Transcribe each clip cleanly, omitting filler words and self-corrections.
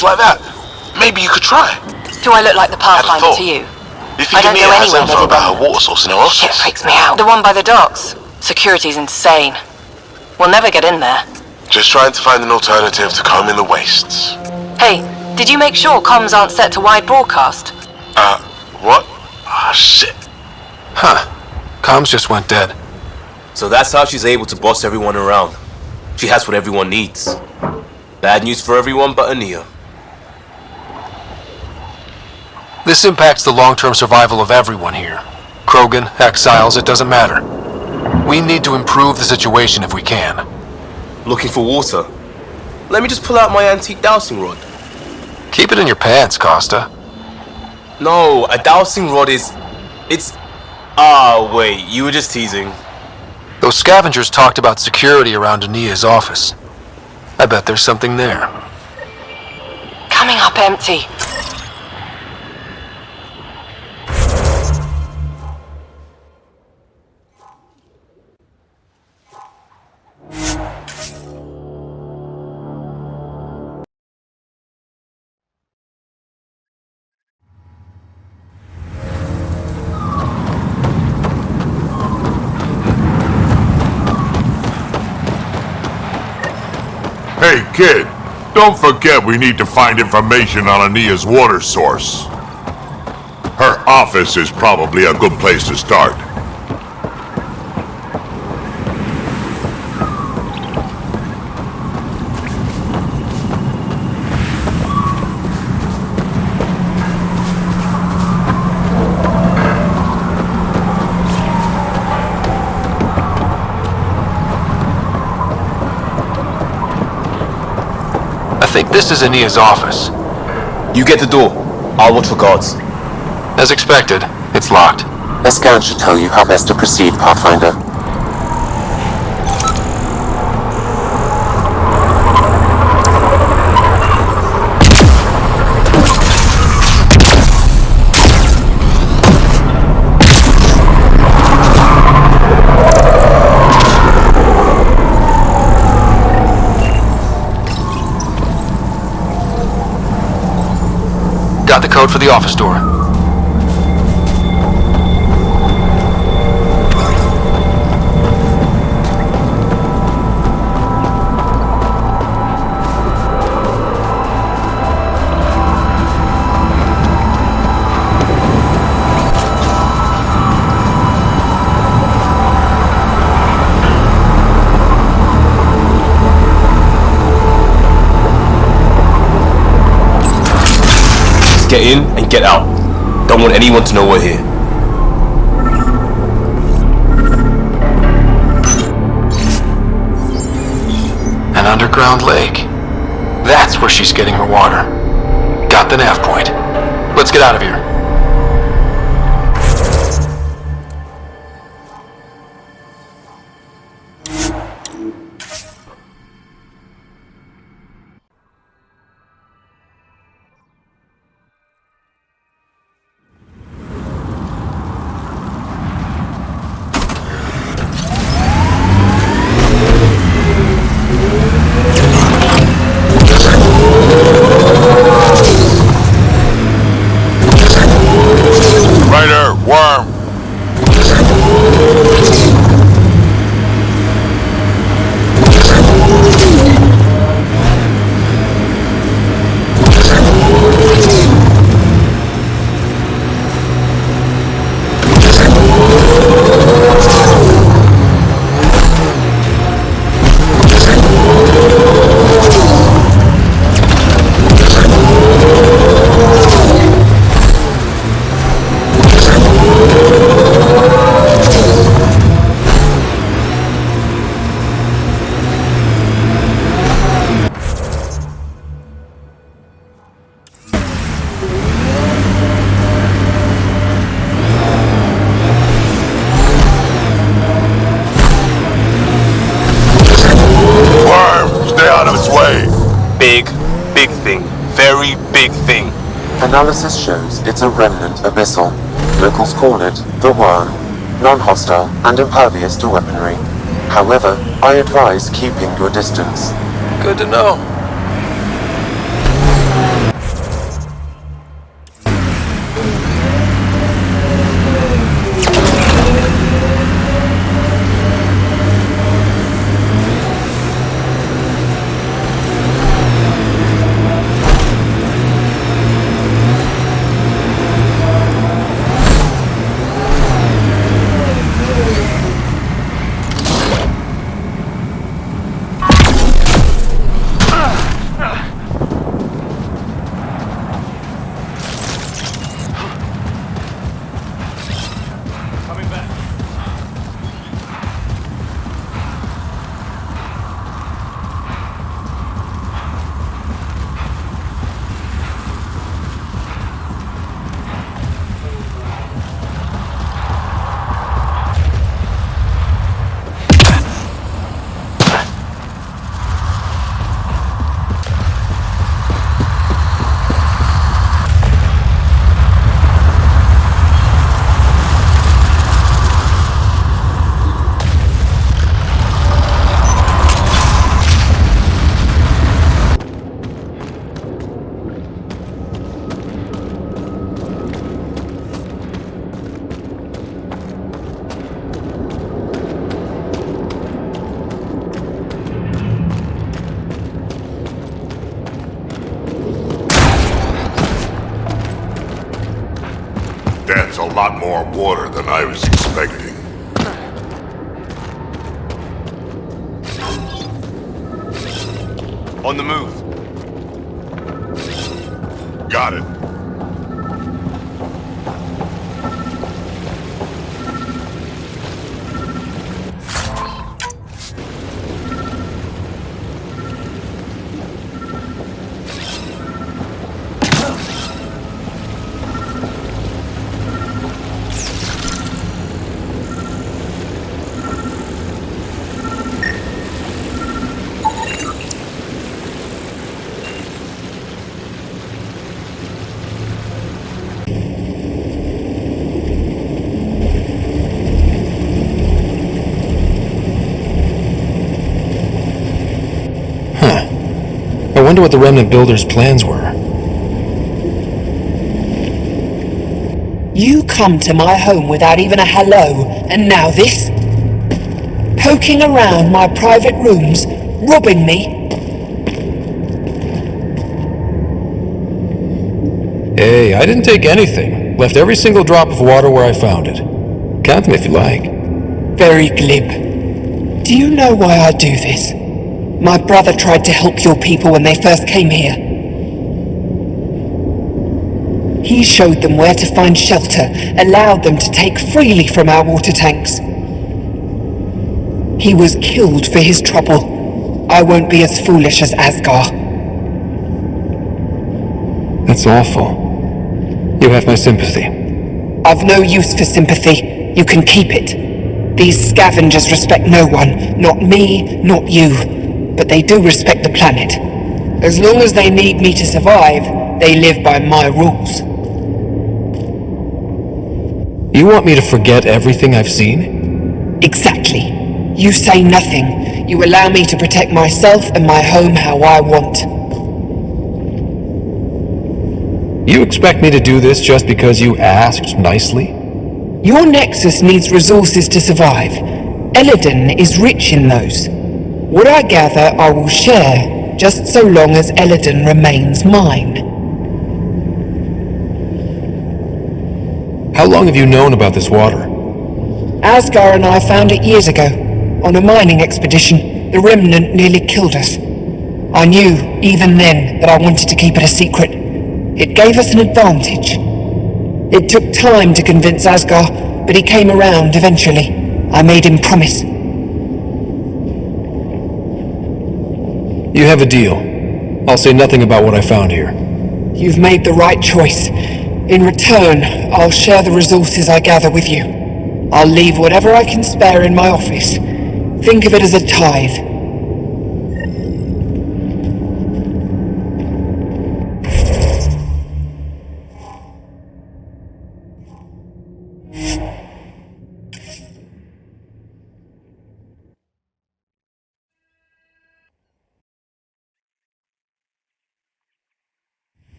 looks like that. Maybe you could try. Do I look like the Pathfinder to you? You think I don't Annea go has anywhere info near about them. her water source in her office? Shit freaks me out. The one by the docks. Security's insane. We'll never get in there. Just trying to find an alternative to combing the wastes. Hey, did you make sure comms aren't set to wide broadcast? What? Ah, shit. Huh. Comms just went dead. So that's how she's able to boss everyone around. She has what everyone needs. Bad news for everyone but Annea. This impacts the long-term survival of everyone here. Krogan, exiles, it doesn't matter. We need to improve the situation if we can. Looking for water? Let me just pull out my antique dowsing rod. Keep it in your pants, Costa. No, a dowsing rod is... It's... Ah, wait, you were just teasing. Those scavengers talked about security around Annea's office. I bet there's something there. Coming up empty. Hey, kid, don't forget we need to find information on Annea's water source. Her office is probably a good place to start. I think this is Annea's office. You get the door. I'll watch for guards. As expected, it's locked. A scan should tell you how best to proceed, Pathfinder. Got the code for the office door. Get in and get out. Don't want anyone to know we're here. An underground lake. That's where she's getting her water. Got the nav point. Let's get out of here. Big thing. Very big thing. Analysis shows it's a remnant abyssal. Locals call it the Worm. Non-hostile and impervious to weaponry. However, I advise keeping your distance. Good to know. a lot more water than I was expecting. On the move. Got it. I wonder what the Remnant builders' plans were. You come to my home without even a hello, and now this? Poking around my private rooms, robbing me? Hey, I didn't take anything. Left every single drop of water where I found it. Count them if you like. Very glib. Do you know why I do this? My brother tried to help your people when they first came here. He showed them where to find shelter, allowed them to take freely from our water tanks. He was killed for his trouble. I won't be as foolish as Asgar. That's awful. You have my sympathy. I've no use for sympathy. You can keep it. These scavengers respect no one. Not me, not you. But they do respect the planet. As long as they need me to survive, they live by my rules. You want me to forget everything I've seen? Exactly. You say nothing. You allow me to protect myself and my home how I want. You expect me to do this just because you asked nicely? Your Nexus needs resources to survive. Eladon is rich in those. What I gather I will share, just so long as Eladon remains mine. How long have you known about this water? Asgar and I found it years ago. On a mining expedition, the Remnant nearly killed us. I knew, even then, that I wanted to keep it a secret. It gave us an advantage. It took time to convince Asgar, but he came around eventually. I made him promise. You have a deal. I'll say nothing about what I found here. You've made the right choice. In return, I'll share the resources I gather with you. I'll leave whatever I can spare in my office. Think of it as a tithe.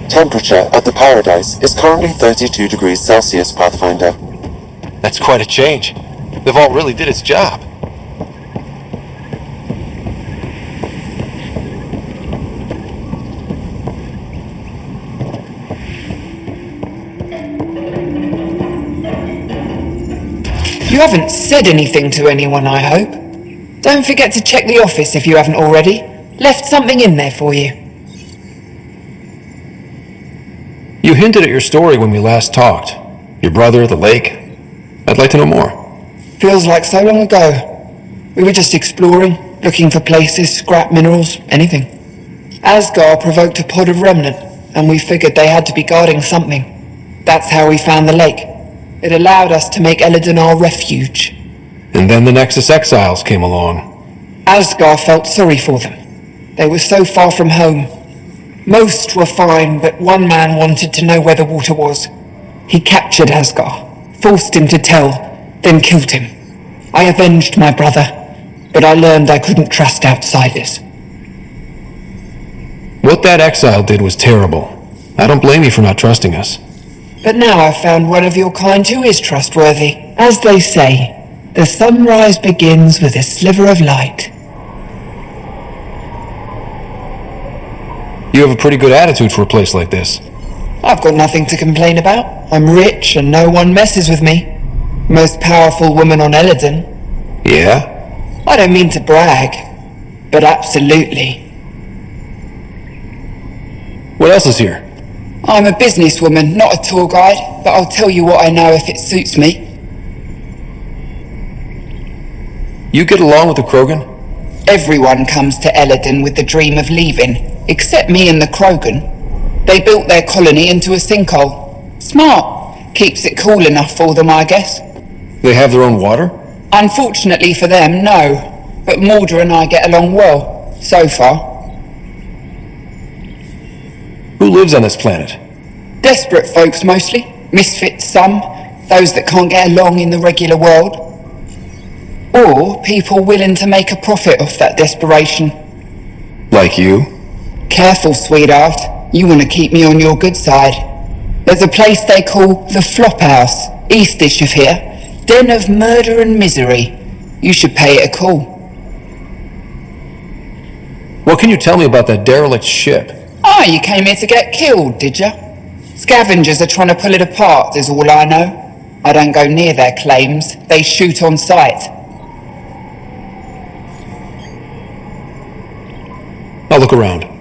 Temperature at the Paradise is currently 32 degrees Celsius, Pathfinder. That's quite a change. The vault really did its job. You haven't said anything to anyone, I hope. Don't forget to check the office if you haven't already. Left something in there for you. You hinted at your story when we last talked. Your brother, the lake. I'd like to know more. Feels like so long ago. We were just exploring, looking for places, scrap minerals, anything. Asgar provoked a pod of Remnant, and we figured they had to be guarding something. That's how we found the lake. It allowed us to make Eladon our refuge. And then the Nexus exiles came along. Asgar felt sorry for them. They were so far from home. Most were fine, but one man wanted to know where the water was. He captured Asgar, forced him to tell, then killed him. I avenged my brother, but I learned I couldn't trust outsiders. What that exile did was terrible. I don't blame you for not trusting us. But now I've found one of your kind who is trustworthy. As they say, The sunrise begins with a sliver of light. You have a pretty good attitude for a place like this. I've got nothing to complain about. I'm rich and no one messes with me. Most powerful woman on Eladon. Yeah? I don't mean to brag, but absolutely. What else is here? I'm a businesswoman, not a tour guide, but I'll tell you what I know if it suits me. You get along with the Krogan? Everyone comes to Eladon with the dream of leaving, except me and the Krogan. They built their colony into a sinkhole. Smart. Keeps it cool enough for them, I guess. They have their own water? Unfortunately for them, no. But Mordor and I get along well, so far. Who lives on this planet? Desperate folks mostly. Misfits some. Those that can't get along in the regular world. Or people willing to make a profit off that desperation. Like you? Careful, sweetheart. You want to keep me on your good side. There's a place they call the Flop House, eastish of here. Den of murder and misery. You should pay it a call. What can you tell me about that derelict ship? Ah, you came here to get killed, did ya? Scavengers are trying to pull it apart, is all I know. I don't go near their claims. They shoot on sight. I'll look around.